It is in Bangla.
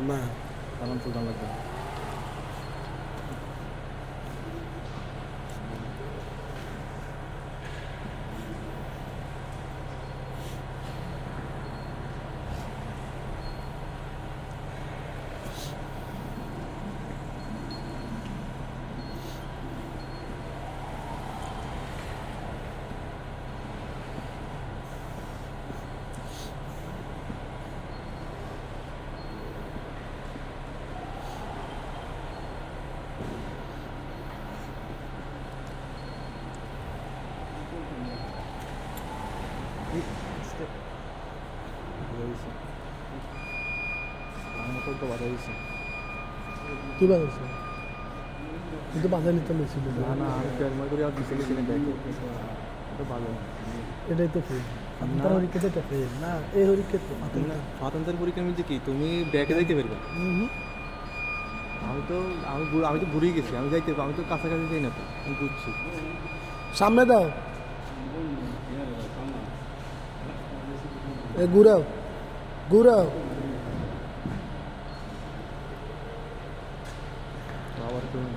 না সালাম সুলতান লাগবে। আমার তো বাধা দিচ্ছে। কি বানাইছে? কিন্তু বাধা নিতে বলছিল না না আমি প্যারমার করে আর দিতে গেছিলাম ব্যাগে, তো ভালো। এটাই তো ফেল। আপনার হরিকেতে এটা ফেল না, এই হরিকেতে স্বাতন্ত্র্যের পরীক্ষার মধ্যে কি তুমি ব্যাগে যাইতে পারবে? আমি তো ঘুরেই গেছি, আমি তো কাছাকাছি যাই না, তো আমি বুঝছি। সামনে দাও, এ ঘুরাও ঘুরাও। আবার তুমি